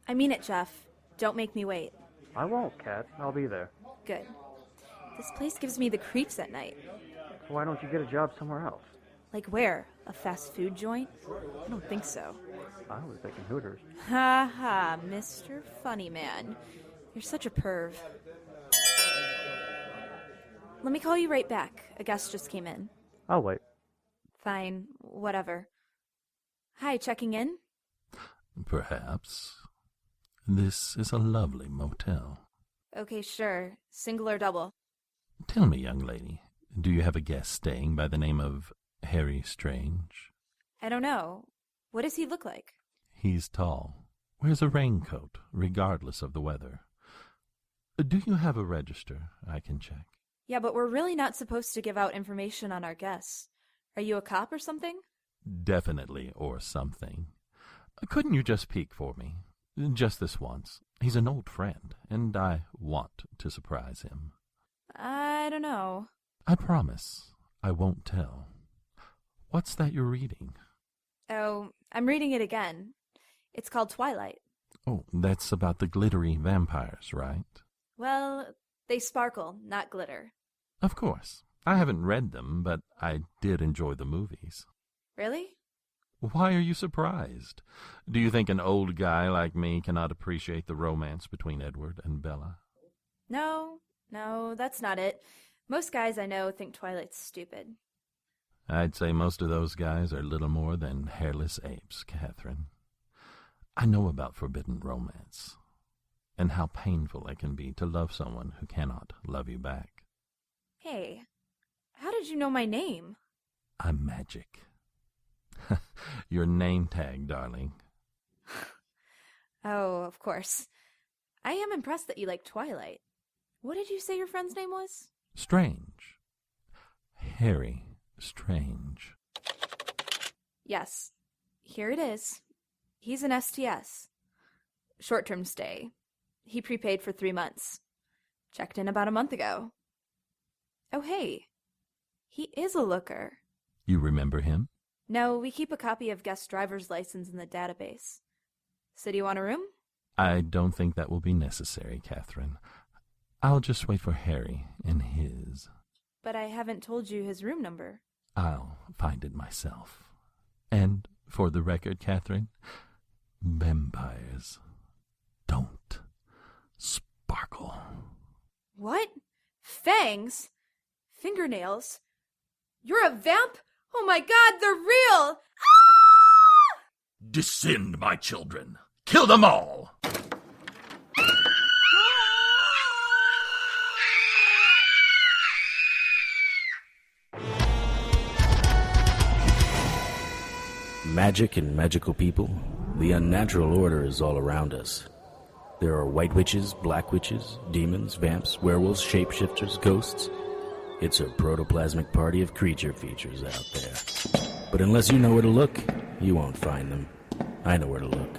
I mean it, Jeff. Don't make me wait. I won't, Kat. I'll be there. Good. This place gives me the creeps at night. Why don't you get a job somewhere else? Like where? A fast food joint? I don't think so. I was thinking Hooters. Ha ha, Mr. Funny Man. You're such a perv. Let me call you right back. A guest just came in. I'll wait. Fine, whatever. Hi, checking in? Perhaps. This is a lovely motel. Okay, sure. Single or double? Tell me, young lady, do you have a guest staying by the name of Harry Strange? I don't know. What does he look like? He's tall, wears a raincoat, regardless of the weather. Do you have a register I can check? Yeah, but we're really not supposed to give out information on our guests. Are you a cop or something? Definitely, or something. Couldn't you just peek for me? Just this once. He's an old friend, and I want to surprise him. I don't know. I promise I won't tell. What's that you're reading? Oh, I'm reading it again. It's called Twilight. Oh, that's about the glittery vampires, right? Well, they sparkle, not glitter. Of course. I haven't read them, but I did enjoy the movies. Really? Why are you surprised? Do you think an old guy like me cannot appreciate the romance between Edward and Bella? No, that's not it. Most guys I know think Twilight's stupid. I'd say most of those guys are little more than hairless apes, Catherine. I know about forbidden romance, and how painful it can be to love someone who cannot love you back. Hey, how did you know my name? I'm magic. Your name tag, darling. Oh, of course. I am impressed that you like Twilight. What did you say your friend's name was? Strange. Harry Strange. Yes. Here it is. He's an STS. Short-term stay. He prepaid for 3 months. Checked in about a month ago. Oh, hey. He is a looker. You remember him? No, we keep a copy of guest driver's license in the database. So do you want a room? I don't think that will be necessary, Catherine. I'll just wait for Harry and his. But I haven't told you his room number. I'll find it myself. And for the record, Catherine, vampires don't sparkle. What? Fangs? Fingernails? You're a vamp? Oh my God, they're real! Ah! Descend, my children. Kill them all! Magic and magical people, the unnatural order is all around us. There are white witches, black witches, demons, vamps, werewolves, shapeshifters, ghosts. It's a protoplasmic party of creature features out there. But unless you know where to look, you won't find them. I know where to look.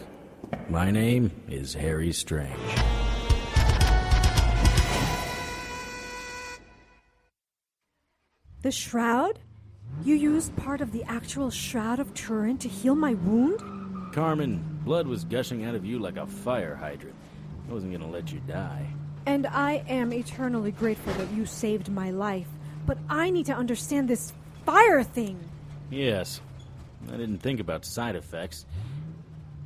My name is Harry Strange. The shroud? You used part of the actual Shroud of Turin to heal my wound? Carmen, blood was gushing out of you like a fire hydrant. I wasn't gonna let you die. And I am eternally grateful that you saved my life. But I need to understand this fire thing. Yes. I didn't think about side effects.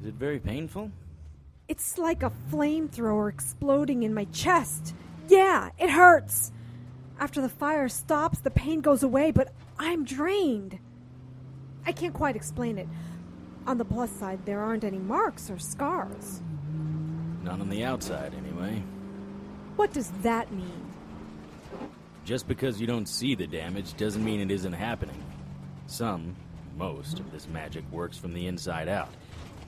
Is it very painful? It's like a flamethrower exploding in my chest. Yeah, it hurts. After the fire stops, the pain goes away, but I'm drained. I can't quite explain it. On the plus side, there aren't any marks or scars. Not on the outside, anyway. What does that mean? Just because you don't see the damage doesn't mean it isn't happening. Most of this magic works from the inside out.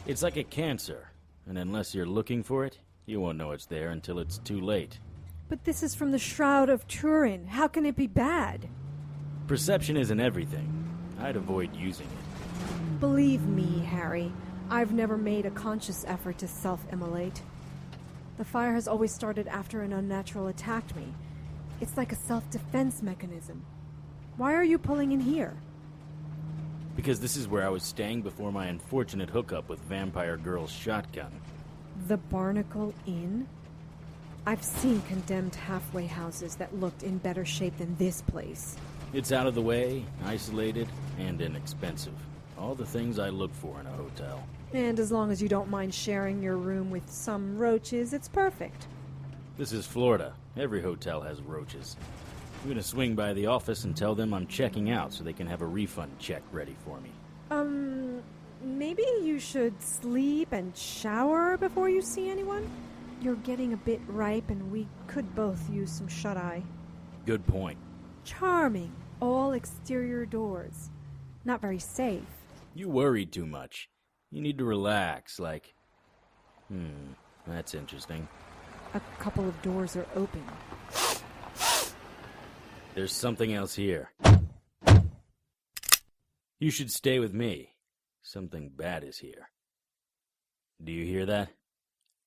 It's like a cancer, and unless you're looking for it, you won't know it's there until it's too late. But this is from the Shroud of Turin. How can it be bad? Perception isn't everything. I'd avoid using it. Believe me, Harry, I've never made a conscious effort to self-immolate. The fire has always started after an unnatural attacked me. It's like a self-defense mechanism. Why are you pulling in here? Because this is where I was staying before my unfortunate hookup with Vampire Girl's shotgun. The Barnacle Inn? I've seen condemned halfway houses that looked in better shape than this place. It's out of the way, isolated, and inexpensive. All the things I look for in a hotel. And as long as you don't mind sharing your room with some roaches, it's perfect. This is Florida. Every hotel has roaches. I'm gonna swing by the office and tell them I'm checking out so they can have a refund check ready for me. Maybe you should sleep and shower before you see anyone? You're getting a bit ripe and we could both use some shut-eye. Good point. Charming. All exterior doors. Not very safe. You worried too much. You need to relax, like... that's interesting. A couple of doors are open. There's something else here. You should stay with me. Something bad is here. Do you hear that?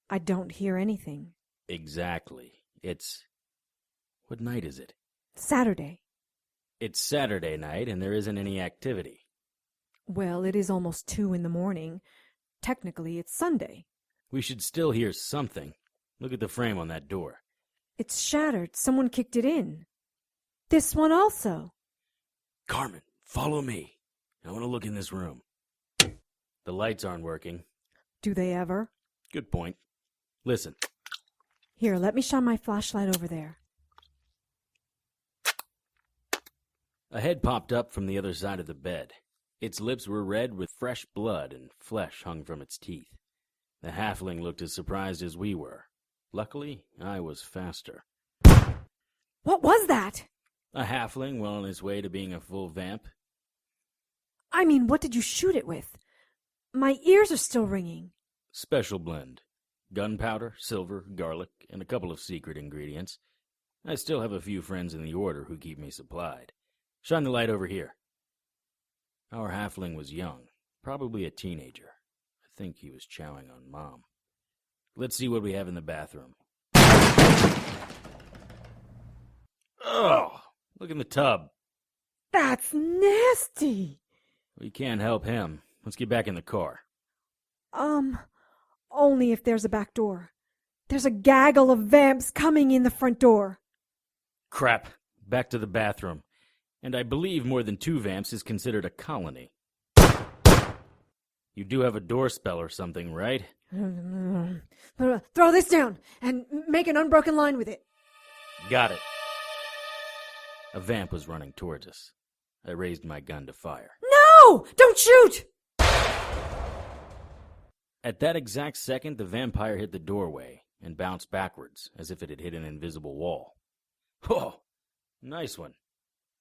I don't hear anything. Exactly. It's... What night is it? Saturday. It's Saturday night and there isn't any activity. Well, it is almost 2 a.m. Technically, it's Sunday. We should still hear something. Look at the frame on that door. It's shattered. Someone kicked it in. This one also. Carmen, follow me. I want to look in this room. The lights aren't working. Do they ever? Good point. Listen. Here, let me shine my flashlight over there. A head popped up from the other side of the bed. Its lips were red with fresh blood and flesh hung from its teeth. The halfling looked as surprised as we were. Luckily, I was faster. What was that? A halfling well on his way to being a full vamp. I mean, what did you shoot it with? My ears are still ringing. Special blend. Gunpowder, silver, garlic, and a couple of secret ingredients. I still have a few friends in the order who keep me supplied. Shine the light over here. Our halfling was young, probably a teenager. I think he was chowing on Mom. Let's see what we have in the bathroom. Oh, look in the tub. That's nasty. We can't help him. Let's get back in the car. Only if there's a back door. There's a gaggle of vamps coming in the front door. Crap. Back to the bathroom. And I believe more than 2 vamps is considered a colony. You do have a door spell or something, right? Throw this down and make an unbroken line with it. Got it. A vamp was running towards us. I raised my gun to fire. No! Don't shoot! At that exact second, the vampire hit the doorway and bounced backwards as if it had hit an invisible wall. Oh, nice one.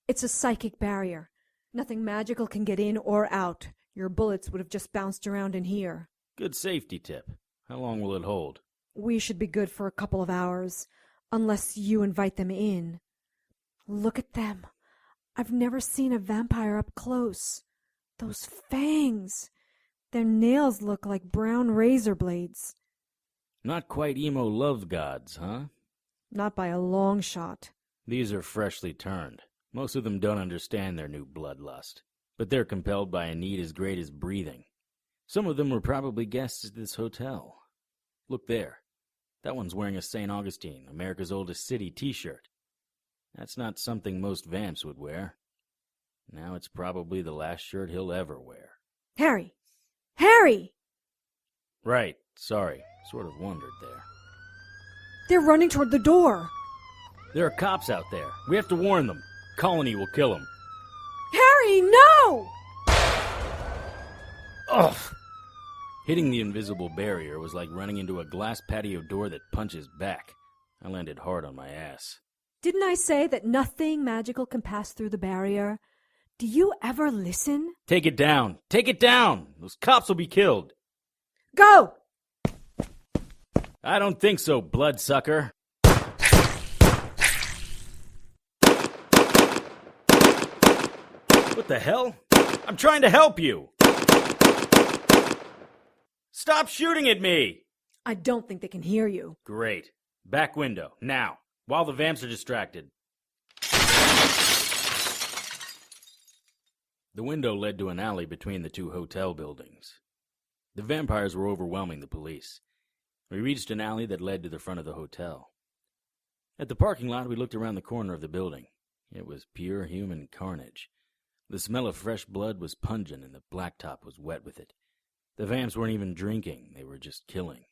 It's a psychic barrier. Nothing magical can get in or out. Your bullets would have just bounced around in here. Good safety tip. How long will it hold? We should be good for a couple of hours, unless you invite them in. Look at them. I've never seen a vampire up close. Those fangs. Their nails look like brown razor blades. Not quite emo love gods, huh? Not by a long shot. These are freshly turned. Most of them don't understand their new bloodlust, but they're compelled by a need as great as breathing. Some of them were probably guests at this hotel. Look there. That one's wearing a St. Augustine, America's Oldest City t-shirt. That's not something most vamps would wear. Now it's probably the last shirt he'll ever wear. Harry! Harry! Right, sorry. Sort of wondered there. They're running toward the door. There are cops out there. We have to warn them. Colony will kill them. Harry, no! Ugh! Hitting the invisible barrier was like running into a glass patio door that punches back. I landed hard on my ass. Didn't I say that nothing magical can pass through the barrier? Do you ever listen? Take it down! Take it down! Those cops will be killed. Go! I don't think so, bloodsucker. What the hell? I'm trying to help you! Stop shooting at me! I don't think they can hear you. Great. Back window, now, while the vamps are distracted. The window led to an alley between the 2 hotel buildings. The vampires were overwhelming the police. We reached an alley that led to the front of the hotel. At the parking lot, we looked around the corner of the building. It was pure human carnage. The smell of fresh blood was pungent, and the blacktop was wet with it. The vamps weren't even drinking, they were just killing.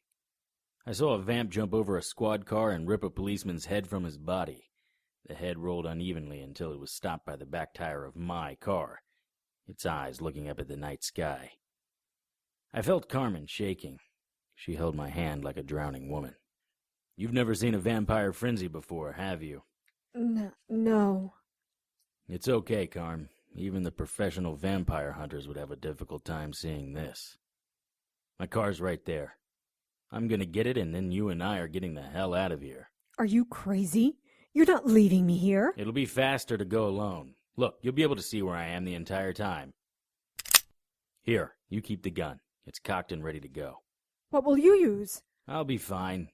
I saw a vamp jump over a squad car and rip a policeman's head from his body. The head rolled unevenly until it was stopped by the back tire of my car, its eyes looking up at the night sky. I felt Carmen shaking. She held my hand like a drowning woman. You've never seen a vampire frenzy before, have you? No. It's okay, Carm. Even the professional vampire hunters would have a difficult time seeing this. My car's right there. I'm gonna get it, and then you and I are getting the hell out of here. Are you crazy? You're not leaving me here. It'll be faster to go alone. Look, you'll be able to see where I am the entire time. Here, you keep the gun. It's cocked and ready to go. What will you use? I'll be fine.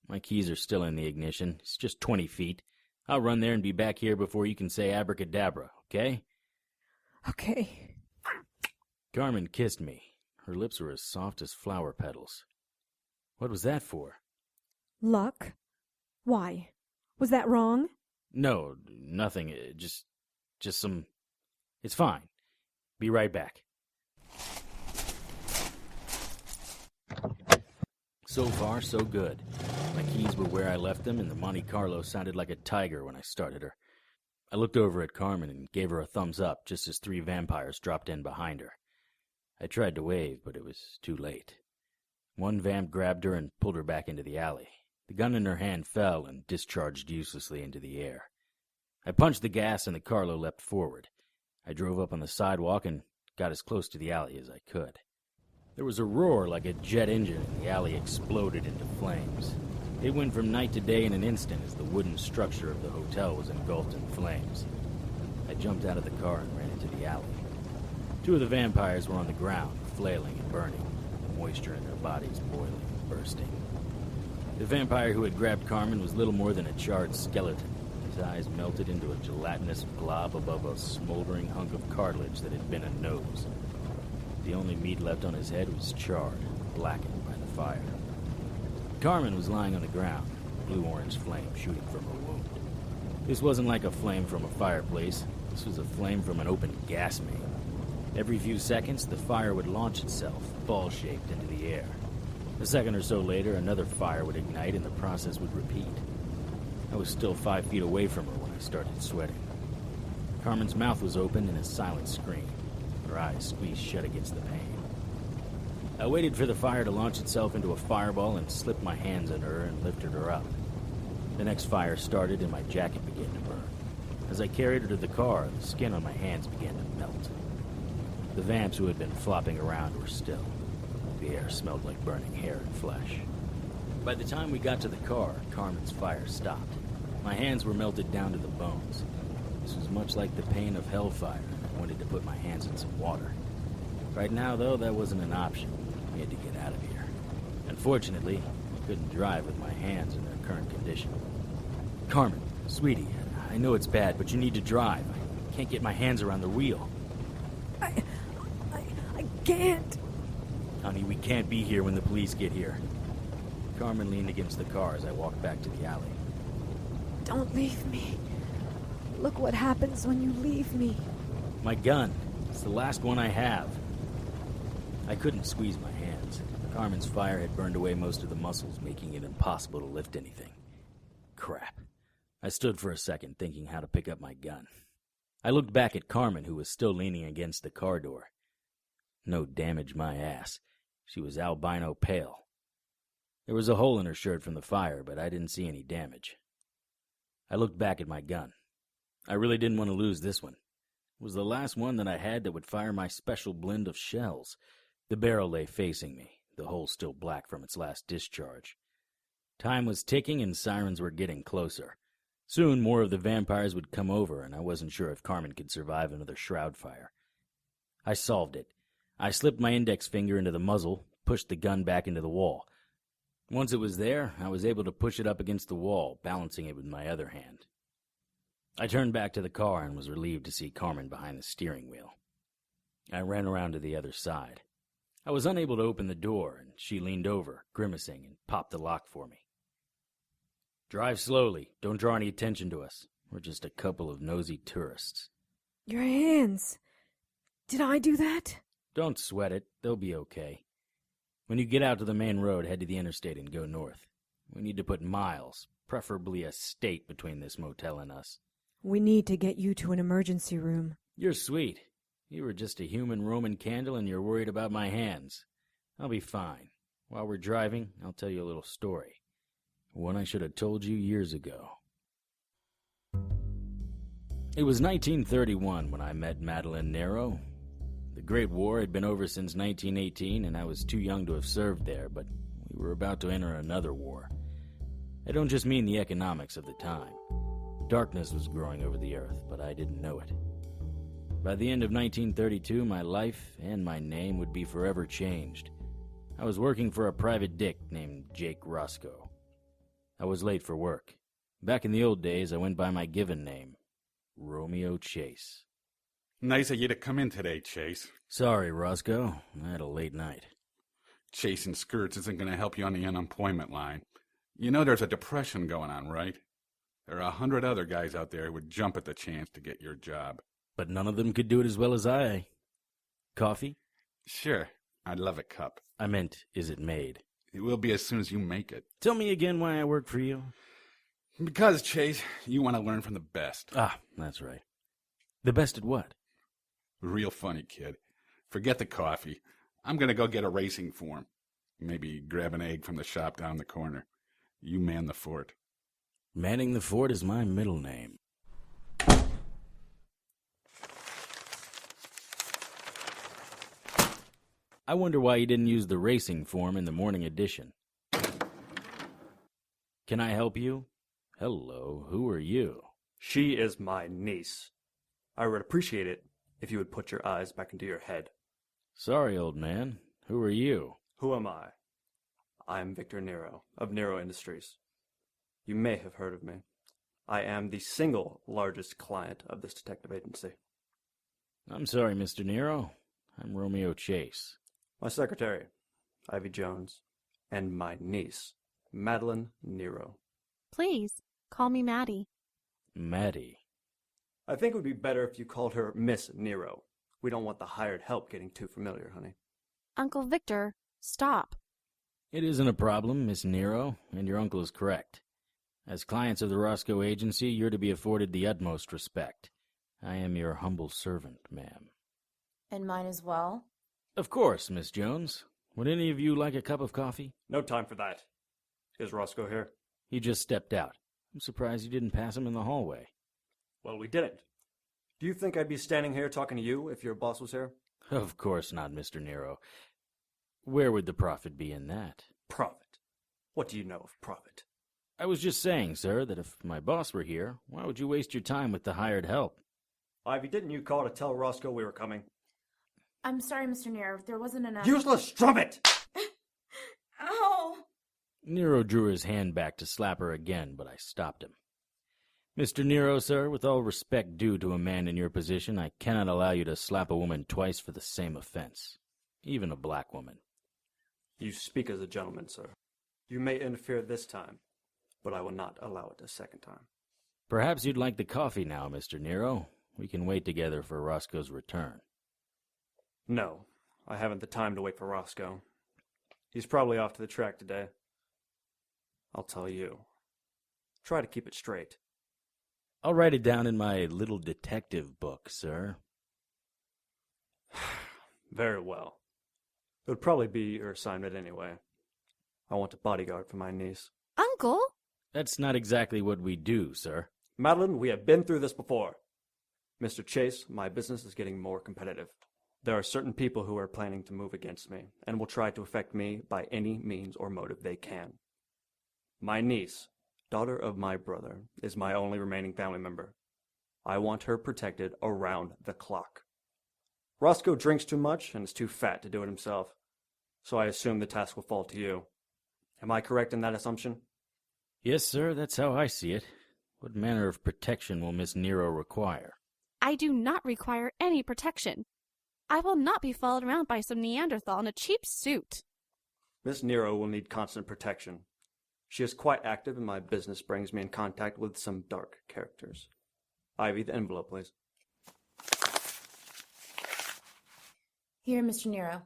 My keys are still in the ignition. It's just 20 feet. I'll run there and be back here before you can say abracadabra, okay? Okay. Carmen kissed me. Her lips were as soft as flower petals. What was that for? Luck? Why? Was that wrong? No, nothing. Just some... It's fine. Be right back. So far, so good. My keys were where I left them, and the Monte Carlo sounded like a tiger when I started her. I looked over at Carmen and gave her a thumbs up just as 3 vampires dropped in behind her. I tried to wave, but it was too late. One vamp grabbed her and pulled her back into the alley. The gun in her hand fell and discharged uselessly into the air. I punched the gas and the Carlo leapt forward. I drove up on the sidewalk and got as close to the alley as I could. There was a roar like a jet engine, and the alley exploded into flames. It went from night to day in an instant as the wooden structure of the hotel was engulfed in flames. I jumped out of the car and ran into the alley. 2 of the vampires were on the ground, flailing and burning, the moisture in their bodies boiling and bursting. The vampire who had grabbed Carmen was little more than a charred skeleton. His eyes melted into a gelatinous blob above a smoldering hunk of cartilage that had been a nose. The only meat left on his head was charred, blackened by the fire. Carmen was lying on the ground, blue-orange flame shooting from her wound. This wasn't like a flame from a fireplace. This was a flame from an open gas main. Every few seconds, the fire would launch itself, ball-shaped, into the air. A second or so later, another fire would ignite and the process would repeat. I was still 5 feet away from her when I started sweating. Carmen's mouth was open in a silent scream. Her eyes squeezed shut against the pane. I waited for the fire to launch itself into a fireball and slipped my hands under her and lifted her up. The next fire started and my jacket began to burn. As I carried her to the car, the skin on my hands began to melt. The vamps who had been flopping around were still. The air smelled like burning hair and flesh. By the time we got to the car, Carmen's fire stopped. My hands were melted down to the bones. This was much like the pain of hellfire, and I wanted to put my hands in some water. Right now, though, that wasn't an option. We had to get out of here. Unfortunately, I couldn't drive with my hands in their current condition. Carmen, sweetie, I know it's bad, but you need to drive. I can't get my hands around the wheel. I can't. Honey, we can't be here when the police get here. Carmen leaned against the car as I walked back to the alley. Don't leave me. Look what happens when you leave me. My gun. It's the last one I have. I couldn't squeeze my hands. Carmen's fire had burned away most of the muscles, making it impossible to lift anything. Crap. I stood for a second, thinking how to pick up my gun. I looked back at Carmen, who was still leaning against the car door. No damage, my ass. She was albino pale. There was a hole in her shirt from the fire, but I didn't see any damage. I looked back at my gun. I really didn't want to lose this one. It was the last one that I had that would fire my special blend of shells. The barrel lay facing me, the hole still black from its last discharge. Time was ticking and sirens were getting closer. Soon more of the vampires would come over, and I wasn't sure if Carmen could survive another shroud fire. I solved it. I slipped my index finger into the muzzle, pushed the gun back into the wall. Once it was there, I was able to push it up against the wall, balancing it with my other hand. I turned back to the car and was relieved to see Carmen behind the steering wheel. I ran around to the other side. I was unable to open the door, and she leaned over, grimacing, and popped the lock for me. Drive slowly. Don't draw any attention to us. We're just a couple of nosy tourists. Your hands. Did I do that? Don't sweat it. They'll be okay. When you get out to the main road, head to the interstate and go north. We need to put miles, preferably a state, between this motel and us. We need to get you to an emergency room. You're sweet. You were just a human Roman candle and you're worried about my hands. I'll be fine. While we're driving, I'll tell you a little story. One I should have told you years ago. It was 1931 when I met Madeline Nero. The Great War had been over since 1918, and I was too young to have served there, but we were about to enter another war. I don't just mean the economics of the time. Darkness was growing over the earth, but I didn't know it. By the end of 1932, my life and my name would be forever changed. I was working for a private dick named Jake Roscoe. I was late for work. Back in the old days, I went by my given name, Romeo Chase. Nice of you to come in today, Chase. Sorry, Roscoe. I had a late night. Chasing skirts isn't going to help you on the unemployment line. You know there's a depression going on, right? There are 100 other guys out there who would jump at the chance to get your job. But none of them could do it as well as I. Coffee? Sure. I'd love a cup. I meant, is it made? It will be as soon as you make it. Tell me again why I work for you. Because, Chase, you want to learn from the best. Ah, that's right. The best at what? Real funny, kid. Forget the coffee. I'm going to go get a racing form. Maybe grab an egg from the shop down the corner. You man the fort. Manning the fort is my middle name. I wonder why you didn't use the racing form in the morning edition. Can I help you? Hello, who are you? She is my niece. I would appreciate it if you would put your eyes back into your head. Sorry, old man. Who are you? Who am I? I am Victor Nero, of Nero Industries. You may have heard of me. I am the single largest client of this detective agency. I'm sorry, Mr. Nero. I'm Romeo Chase. My secretary, Ivy Jones, and my niece, Madeline Nero. Please, call me Maddie. Maddie. I think it would be better if you called her Miss Nero. We don't want the hired help getting too familiar, honey. Uncle Victor, stop. It isn't a problem, Miss Nero, and your uncle is correct. As clients of the Roscoe Agency, you're to be afforded the utmost respect. I am your humble servant, ma'am. And mine as well? Of course, Miss Jones. Would any of you like a cup of coffee? No time for that. Is Roscoe here? He just stepped out. I'm surprised you didn't pass him in the hallway. Well, we didn't. Do you think I'd be standing here talking to you if your boss was here? Of course not, Mr. Nero. Where would the profit be in that? Profit? What do you know of profit? I was just saying, sir, that if my boss were here, why would you waste your time with the hired help? Ivy, didn't you call to tell Roscoe we were coming? I'm sorry, Mr. Nero. There wasn't enough. Useless strumpet! Ow! Nero drew his hand back to slap her again, but I stopped him. Mr. Nero, sir, with all respect due to a man in your position, I cannot allow you to slap a woman twice for the same offense, even a black woman. You speak as a gentleman, sir. You may interfere this time, but I will not allow it a second time. Perhaps you'd like the coffee now, Mr. Nero. We can wait together for Roscoe's return. No, I haven't the time to wait for Roscoe. He's probably off to the track today. I'll tell you. Try to keep it straight. I'll write it down in my little detective book, sir. Very well. It would probably be your assignment anyway. I want a bodyguard for my niece. Uncle? That's not exactly what we do, sir. Madeline, we have been through this before. Mr. Chase, my business is getting more competitive. There are certain people who are planning to move against me and will try to affect me by any means or motive they can. My niece, daughter of my brother, is my only remaining family member. I want her protected around the clock. Roscoe drinks too much and is too fat to do it himself, so I assume the task will fall to you. Am I correct in that assumption? Yes, sir, that's how I see it. What manner of protection will Miss Nero require? I do not require any protection. I will not be followed around by some Neanderthal in a cheap suit. Miss Nero will need constant protection. She is quite active, and my business brings me in contact with some dark characters. Ivy, the envelope, please. Here, Mr. Nero.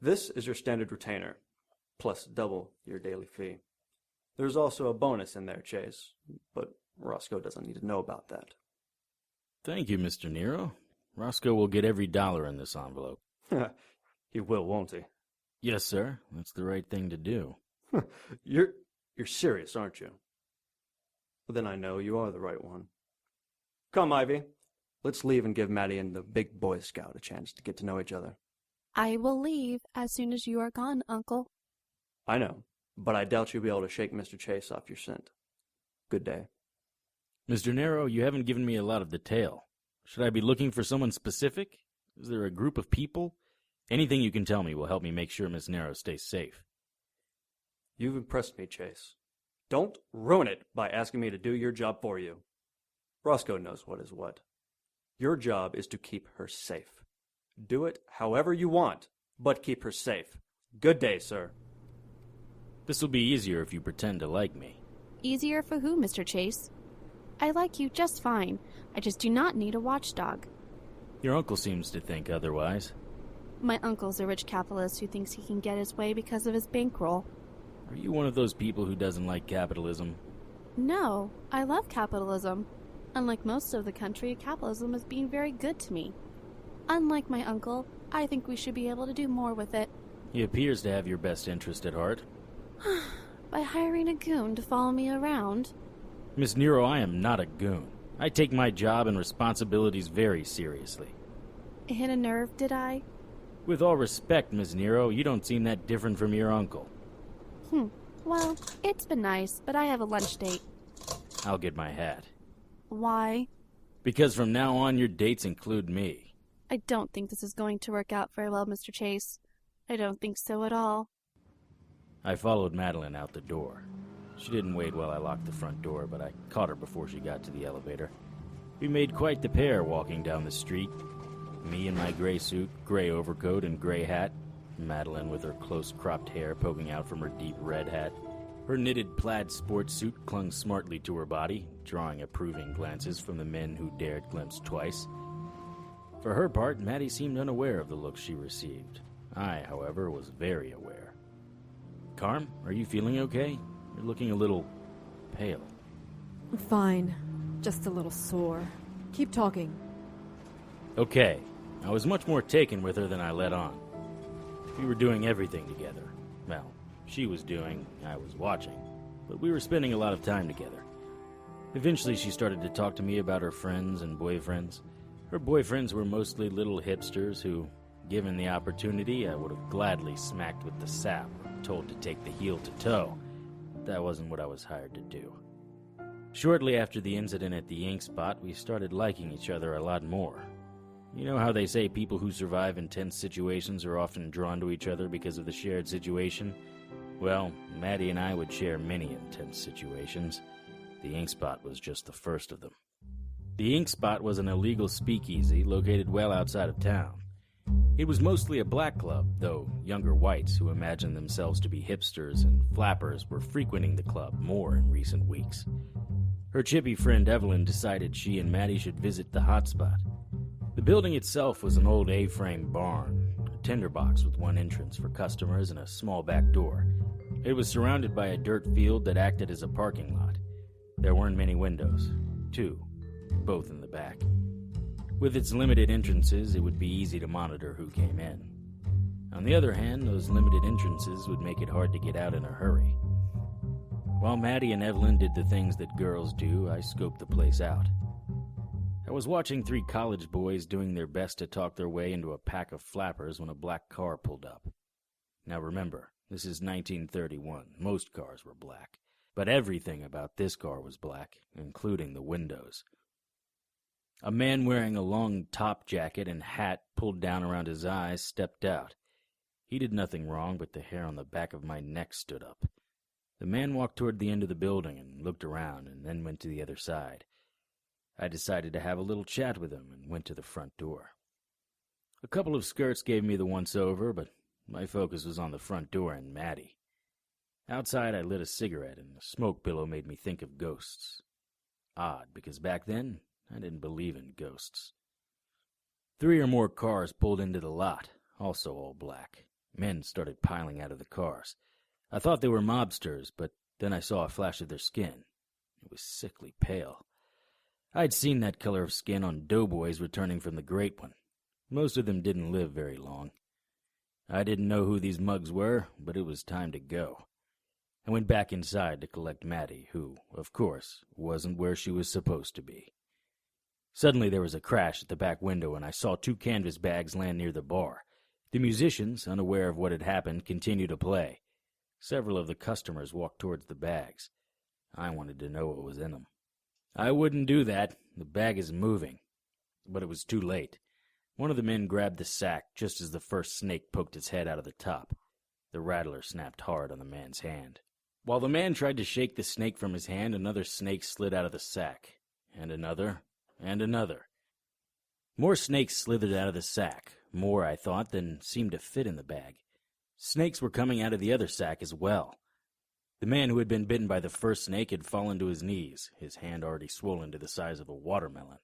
This is your standard retainer, plus double your daily fee. There's also a bonus in there, Chase, but Roscoe doesn't need to know about that. Thank you, Mr. Nero. Roscoe will get every dollar in this envelope. He will, won't he? Yes, sir. That's the right thing to do. You're serious, aren't you? Well, then I know you are the right one. Come, Ivy. Let's leave and give Maddie and the big Boy Scout a chance to get to know each other. I will leave as soon as you are gone, Uncle. I know, but I doubt you'll be able to shake Mr. Chase off your scent. Good day. Mr. Nero, you haven't given me a lot of detail. Should I be looking for someone specific? Is there a group of people? Anything you can tell me will help me make sure Miss Nero stays safe. You've impressed me, Chase. Don't ruin it by asking me to do your job for you. Roscoe knows what is what. Your job is to keep her safe. Do it however you want, but keep her safe. Good day, sir. This will be easier if you pretend to like me. Easier for who, Mr. Chase? I like you just fine. I just do not need a watchdog. Your uncle seems to think otherwise. My uncle's a rich capitalist who thinks he can get his way because of his bankroll. Are you one of those people who doesn't like capitalism? No, I love capitalism. Unlike most of the country, capitalism is being very good to me. Unlike my uncle, I think we should be able to do more with it. He appears to have your best interest at heart. By hiring a goon to follow me around. Miss Nero, I am not a goon. I take my job and responsibilities very seriously. Hit a nerve, did I? With all respect, Miss Nero, you don't seem that different from your uncle. Well, it's been nice, but I have a lunch date. I'll get my hat. Why? Because from now on, your dates include me. I don't think this is going to work out very well, Mr. Chase. I don't think so at all. I followed Madeline out the door. She didn't wait while I locked the front door, but I caught her before she got to the elevator. We made quite the pair walking down the street. Me in my gray suit, gray overcoat, and gray hat. Madeline with her close-cropped hair poking out from her deep red hat. Her knitted plaid sports suit clung smartly to her body, drawing approving glances from the men who dared glimpse twice. For her part, Maddie seemed unaware of the looks she received. I, however, was very aware. Carm, are you feeling okay? You're looking a little pale. I'm fine. Just a little sore. Keep talking. Okay. I was much more taken with her than I let on. We were doing everything together. Well, she was doing, I was watching. But we were spending a lot of time together. Eventually she started to talk to me about her friends and boyfriends. Her boyfriends were mostly little hipsters who, given the opportunity, I would have gladly smacked with the sap or told to take the heel to toe. But that wasn't what I was hired to do. Shortly after the incident at the ink spot, we started liking each other a lot more. You know how they say people who survive intense situations are often drawn to each other because of the shared situation? Well, Maddie and I would share many intense situations. The ink spot was just the first of them. The ink spot was an illegal speakeasy located well outside of town. It was mostly a black club, though younger whites who imagined themselves to be hipsters and flappers were frequenting the club more in recent weeks. Her chippy friend Evelyn decided she and Maddie should visit the hotspot. The building itself was an old A-frame barn, a tinderbox with one entrance for customers and a small back door. It was surrounded by a dirt field that acted as a parking lot. There weren't many windows, 2, both in the back. With its limited entrances, it would be easy to monitor who came in. On the other hand, those limited entrances would make it hard to get out in a hurry. While Maddie and Evelyn did the things that girls do, I scoped the place out. I was watching 3 college boys doing their best to talk their way into a pack of flappers when a black car pulled up. Now remember, this is 1931. Most cars were black. But everything about this car was black, including the windows. A man wearing a long top jacket and hat pulled down around his eyes stepped out. He did nothing wrong, but the hair on the back of my neck stood up. The man walked toward the end of the building and looked around and then went to the other side. I decided to have a little chat with him and went to the front door. A couple of skirts gave me the once-over, but my focus was on the front door and Maddie. Outside, I lit a cigarette, and the smoke billow made me think of ghosts. Odd, because back then, I didn't believe in ghosts. 3 or more cars pulled into the lot, also all black. Men started piling out of the cars. I thought they were mobsters, but then I saw a flash of their skin. It was sickly pale. I'd seen that color of skin on doughboys returning from the Great One. Most of them didn't live very long. I didn't know who these mugs were, but it was time to go. I went back inside to collect Maddie, who, of course, wasn't where she was supposed to be. Suddenly there was a crash at the back window, and I saw 2 canvas bags land near the bar. The musicians, unaware of what had happened, continued to play. Several of the customers walked towards the bags. I wanted to know what was in them. I wouldn't do that. The bag is moving. But it was too late. One of the men grabbed the sack just as the first snake poked its head out of the top. The rattler snapped hard on the man's hand. While the man tried to shake the snake from his hand, another snake slid out of the sack. And another. And another. More snakes slithered out of the sack. More, I thought, than seemed to fit in the bag. Snakes were coming out of the other sack as well. The man who had been bitten by the first snake had fallen to his knees, his hand already swollen to the size of a watermelon.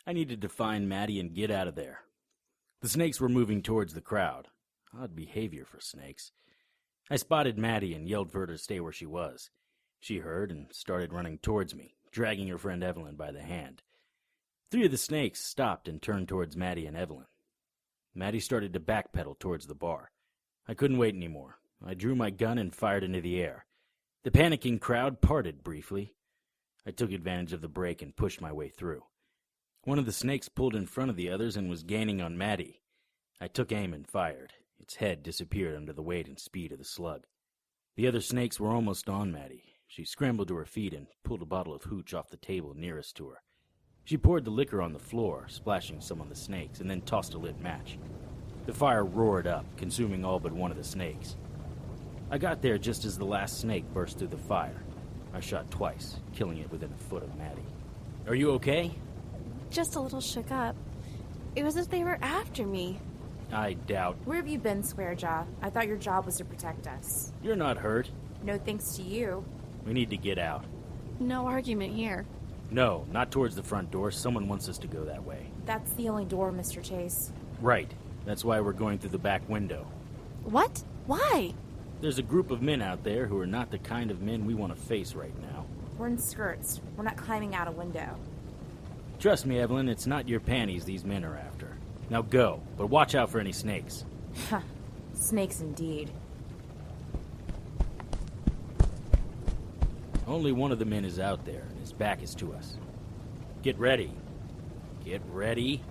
I needed to find Maddie and get out of there. The snakes were moving towards the crowd. Odd behavior for snakes. I spotted Maddie and yelled for her to stay where she was. She heard and started running towards me, dragging her friend Evelyn by the hand. 3 of the snakes stopped and turned towards Maddie and Evelyn. Maddie started to backpedal towards the bar. I couldn't wait anymore. I drew my gun and fired into the air. The panicking crowd parted briefly. I took advantage of the break and pushed my way through. One of the snakes pulled in front of the others and was gaining on Maddie. I took aim and fired. Its head disappeared under the weight and speed of the slug. The other snakes were almost on Maddie. She scrambled to her feet and pulled a bottle of hooch off the table nearest to her. She poured the liquor on the floor, splashing some on the snakes, and then tossed a lit match. The fire roared up, consuming all but one of the snakes. I got there just as the last snake burst through the fire. I shot twice, killing it within a foot of Maddie. Are you okay? Just a little shook up. It was as if they were after me. I doubt. Where have you been, Swearjaw? I thought your job was to protect us. You're not hurt. No thanks to you. We need to get out. No argument here. No, not towards the front door. Someone wants us to go that way. That's the only door, Mr. Chase. Right. That's why we're going through the back window. What? Why? There's a group of men out there who are not the kind of men we want to face right now. We're in skirts. We're not climbing out a window. Trust me, Evelyn, it's not your panties these men are after. Now go, but watch out for any snakes. Huh. Snakes indeed. Only one of the men is out there, and his back is to us. Get ready. Get ready.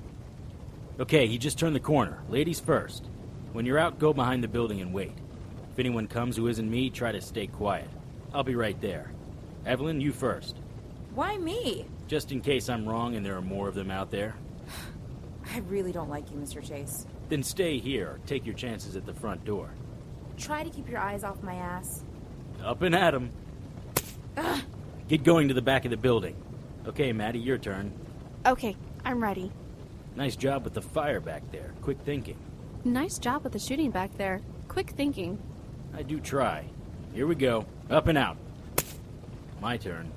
Okay, he just turned the corner. Ladies first. When you're out, go behind the building and wait. If anyone comes who isn't me, try to stay quiet. I'll be right there. Evelyn, you first. Why me? Just in case I'm wrong and there are more of them out there. I really don't like you, Mr. Chase. Then stay here or take your chances at the front door. Try to keep your eyes off my ass. Up and at 'em. Ugh. Get going to the back of the building. Okay, Maddie, your turn. Okay, I'm ready. Nice job with the fire back there. Quick thinking. Nice job with the shooting back there. Quick thinking. I do try. Here we go. Up and out. My turn.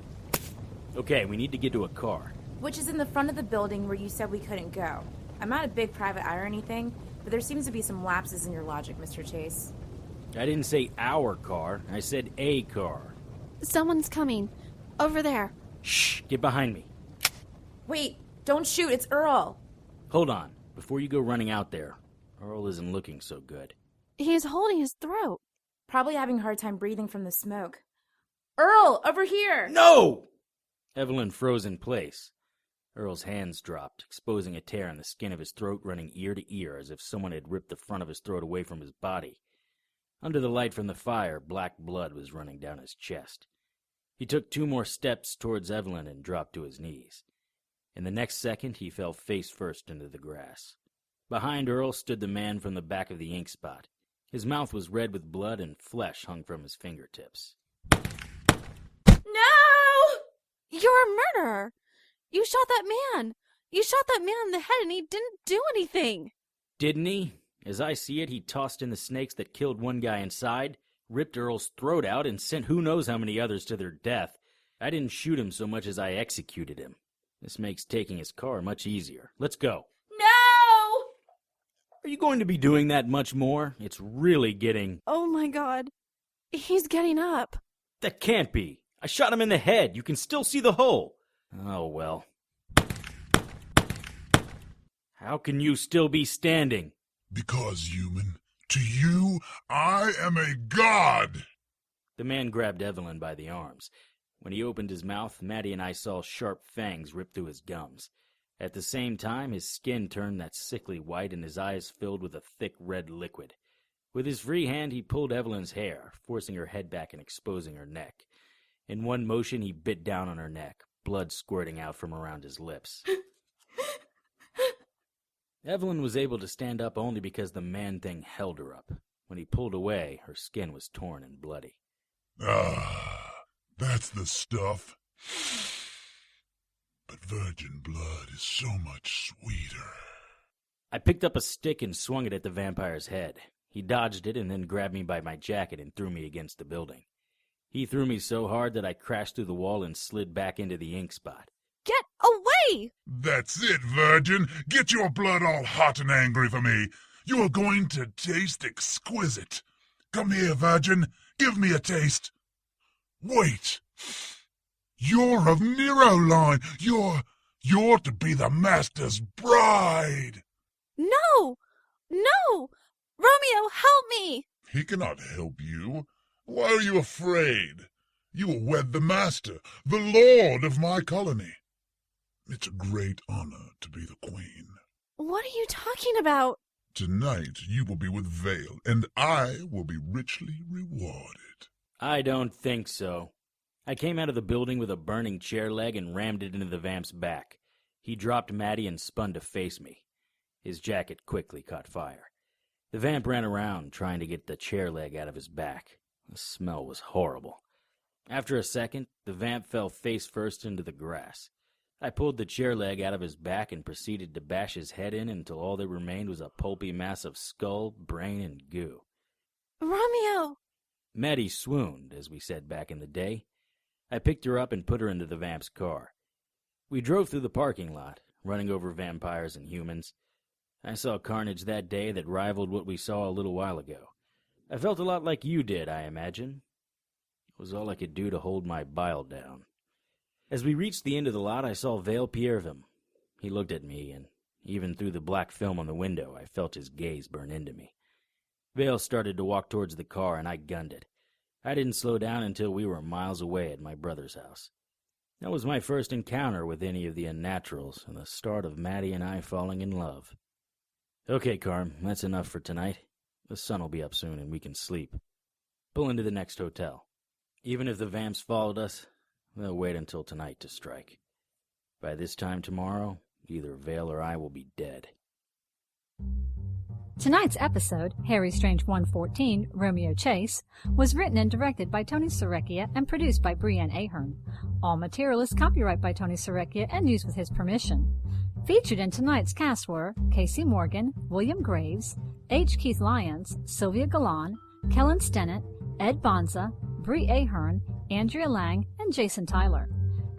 Okay, we need to get to a car. Which is in the front of the building where you said we couldn't go. I'm not a big private eye or anything, but there seems to be some lapses in your logic, Mr. Chase. I didn't say our car. I said a car. Someone's coming. Over there. Shh! Get behind me. Wait, don't shoot, it's Earl. Hold on. Before you go running out there, Earl isn't looking so good. He's holding his throat. Probably having a hard time breathing from the smoke. Earl, over here! No! Evelyn froze in place. Earl's hands dropped, exposing a tear in the skin of his throat running ear to ear as if someone had ripped the front of his throat away from his body. Under the light from the fire, black blood was running down his chest. He took 2 more steps towards Evelyn and dropped to his knees. In the next second, he fell face first into the grass. Behind Earl stood the man from the back of the ink spot. His mouth was red with blood and flesh hung from his fingertips. No! You're a murderer! You shot that man! You shot that man in the head and he didn't do anything! Didn't he? As I see it, he tossed in the snakes that killed one guy inside, ripped Earl's throat out, and sent who knows how many others to their death. I didn't shoot him so much as I executed him. This makes taking his car much easier. Let's go. No! Are you going to be doing that much more? It's really getting... Oh my god. He's getting up. That can't be. I shot him in the head. You can still see the hole. Oh, well. How can you still be standing? Because, human, to you, I am a god! The man grabbed Evelyn by the arms. When he opened his mouth, Maddie and I saw sharp fangs rip through his gums. At the same time, his skin turned that sickly white and his eyes filled with a thick red liquid. With his free hand, he pulled Evelyn's hair, forcing her head back and exposing her neck. In one motion, he bit down on her neck, blood squirting out from around his lips. Evelyn was able to stand up only because the man-thing held her up. When he pulled away, her skin was torn and bloody. Ah, that's the stuff. But virgin blood is so much sweeter. I picked up a stick and swung it at the vampire's head. He dodged it and then grabbed me by my jacket and threw me against the building. He threw me so hard that I crashed through the wall and slid back into the ink spot. Get away! That's it, virgin. Get your blood all hot and angry for me. You are going to taste exquisite. Come here, virgin. Give me a taste. Wait. You're of Nero line. You're to be the master's bride. No! No! Romeo, help me! He cannot help you. Why are you afraid? You will wed the master, the lord of my colony. It's a great honor to be the queen. What are you talking about? Tonight you will be with Vale, and I will be richly rewarded. I don't think so. I came out of the building with a burning chair leg and rammed it into the vamp's back. He dropped Maddie and spun to face me. His jacket quickly caught fire. The vamp ran around, trying to get the chair leg out of his back. The smell was horrible. After a second, the vamp fell face first into the grass. I pulled the chair leg out of his back and proceeded to bash his head in until all that remained was a pulpy mass of skull, brain, and goo. Romeo! Maddie swooned, as we said back in the day. I picked her up and put her into the vamp's car. We drove through the parking lot, running over vampires and humans. I saw carnage that day that rivaled what we saw a little while ago. I felt a lot like you did, I imagine. It was all I could do to hold my bile down. As we reached the end of the lot, I saw Vale Pierrevim. He looked at me, and even through the black film on the window, I felt his gaze burn into me. Vale started to walk towards the car, and I gunned it. I didn't slow down until we were miles away at my brother's house. That was my first encounter with any of the unnaturals, and the start of Maddie and I falling in love. Okay, Carm, that's enough for tonight. The sun will be up soon, and we can sleep. Pull into the next hotel. Even if the vamps followed us, they'll wait until tonight to strike. By this time tomorrow, either Vale or I will be dead. Tonight's episode, Harry Strange 114, Romeo Chase, was written and directed by Tony Serecchia and produced by Brienne Ahearn. All material is copyright by Tony Serecchia and used with his permission. Featured in tonight's cast were Casey Morgan, William Graves, H. Keith Lyons, Sylvia Galan, Kellen Stennett, Ed Bonza, Brie Ahearn, Andrea Laing, and Jason Tyler.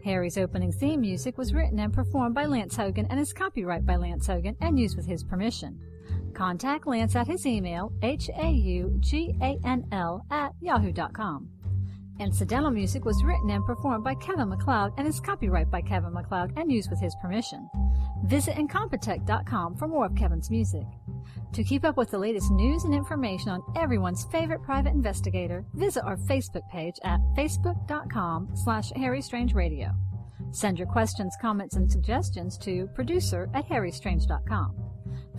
Harry's opening theme music was written and performed by Lance Hogan and is copyright by Lance Hogan and used with his permission. Contact Lance at his email, hauganl@yahoo.com. Incidental music was written and performed by Kevin MacLeod and is copyright by Kevin MacLeod and used with his permission. Visit Incompetech.com for more of Kevin's music. To keep up with the latest news and information on everyone's favorite private investigator, visit our Facebook page at facebook.com/HarryStrangeRadio. Send your questions, comments, and suggestions to producer@harrystrange.com.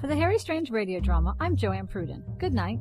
For the Harry Strange radio drama, I'm JoAnn Pruden. Good night.